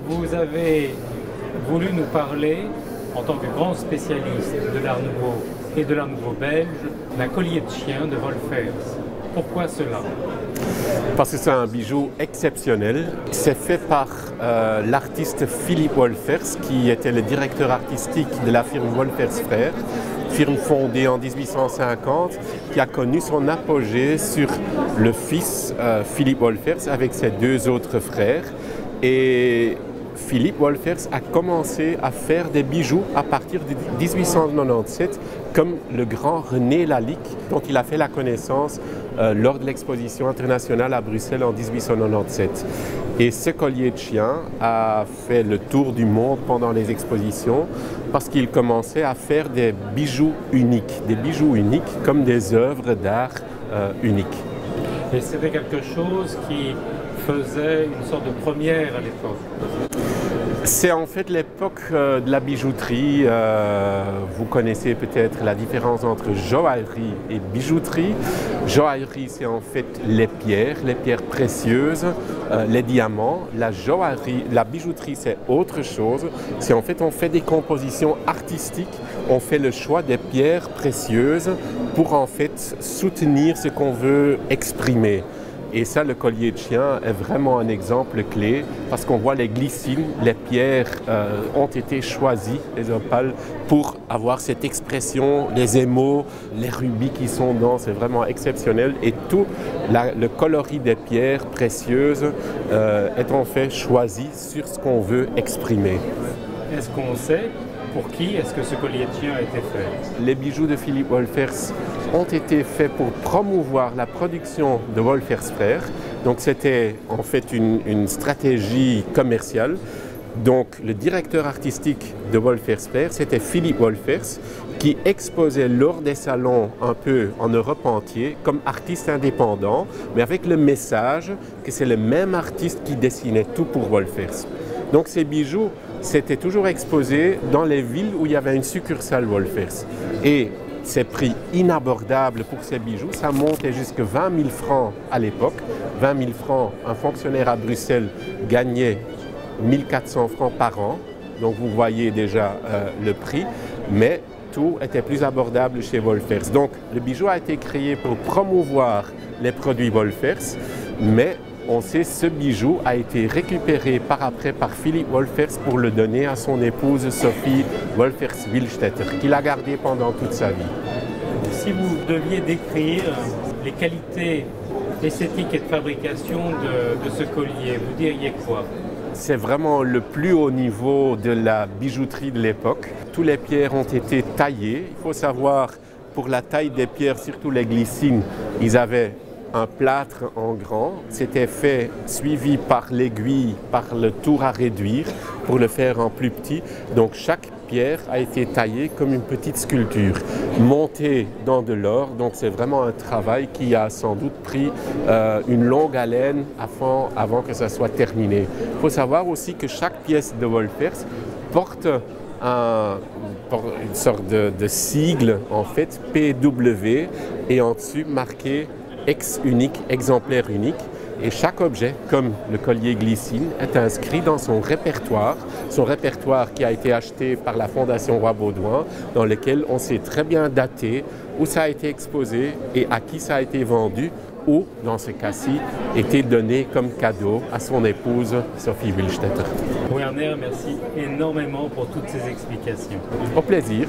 vous avez voulu nous parler, en tant que grand spécialiste de l'Art Nouveau et de l'Art Nouveau belge, d'un collier de chien de Wolfers. Pourquoi cela? Parce que c'est un bijou exceptionnel. C'est fait par l'artiste Philippe Wolfers, qui était le directeur artistique de la firme Wolfers Frères, firme fondée en 1850, qui a connu son apogée sur le fils Philippe Wolfers avec ses deux autres frères. Et Philippe Wolfers a commencé à faire des bijoux à partir de 1897, comme le grand René Lalique, dont il a fait la connaissance lors de l'exposition internationale à Bruxelles en 1897. Et ce collier de chien a fait le tour du monde pendant les expositions parce qu'il commençait à faire des bijoux uniques comme des œuvres d'art uniques. Et c'était quelque chose qui faisait une sorte de première à l'époque. C'est en fait l'époque de la bijouterie. Vous connaissez peut-être la différence entre joaillerie et bijouterie. Joaillerie, c'est en fait les pierres précieuses, les diamants. La joaillerie, la bijouterie, c'est autre chose. C'est en fait, on fait des compositions artistiques. On fait le choix des pierres précieuses pour en fait soutenir ce qu'on veut exprimer. Et ça, le collier de chien est vraiment un exemple clé parce qu'on voit les glycines, les pierres ont été choisies, les opales, pour avoir cette expression, les émaux, les rubis qui sont dedans, c'est vraiment exceptionnel. Et tout le coloris des pierres précieuses est en fait choisi sur ce qu'on veut exprimer. Est-ce qu'on sait pour qui est-ce que ce collier de chien a été fait? Les bijoux de Philippe Wolfers ont été faits pour promouvoir la production de Wolfers Frères. Donc c'était en fait une stratégie commerciale. Donc le directeur artistique de Wolfers Frères, c'était Philippe Wolfers, qui exposait lors des salons un peu en Europe entière comme artiste indépendant, mais avec le message que c'est le même artiste qui dessinait tout pour Wolfers. Donc ces bijoux, c'était toujours exposé dans les villes où il y avait une succursale Wolfers. Et ces prix inabordables pour ces bijoux, ça montait jusqu'à 20 000 francs à l'époque. 20 000 francs, un fonctionnaire à Bruxelles gagnait 1 400 francs par an. Donc vous voyez déjà le prix, mais tout était plus abordable chez Wolfers. Donc le bijou a été créé pour promouvoir les produits Wolfers, mais on sait que ce bijou a été récupéré par après par Philippe Wolfers pour le donner à son épouse Sophie Wolfers-Willstetter, qu'il a gardé pendant toute sa vie. Si vous deviez décrire les qualités esthétiques et de fabrication de ce collier, vous diriez quoi? C'est vraiment le plus haut niveau de la bijouterie de l'époque. Toutes les pierres ont été taillées. Il faut savoir, pour la taille des pierres, surtout les glycines, ils avaient un plâtre en grand, c'était fait suivi par l'aiguille, par le tour à réduire pour le faire en plus petit. Donc chaque pierre a été taillée comme une petite sculpture, montée dans de l'or. Donc c'est vraiment un travail qui a sans doute pris une longue haleine avant que ça soit terminé. Il faut savoir aussi que chaque pièce de Wolfers porte une sorte de sigle en fait, PW, et en dessus marqué ex unique, exemplaire unique. Et chaque objet, comme le collier glycine, est inscrit dans son répertoire qui a été acheté par la Fondation Roi Baudouin, dans lequel on sait très bien dater où ça a été exposé et à qui ça a été vendu, ou, dans ce cas-ci, été donné comme cadeau à son épouse Sophie Willstetter. Werner, merci énormément pour toutes ces explications. Au plaisir.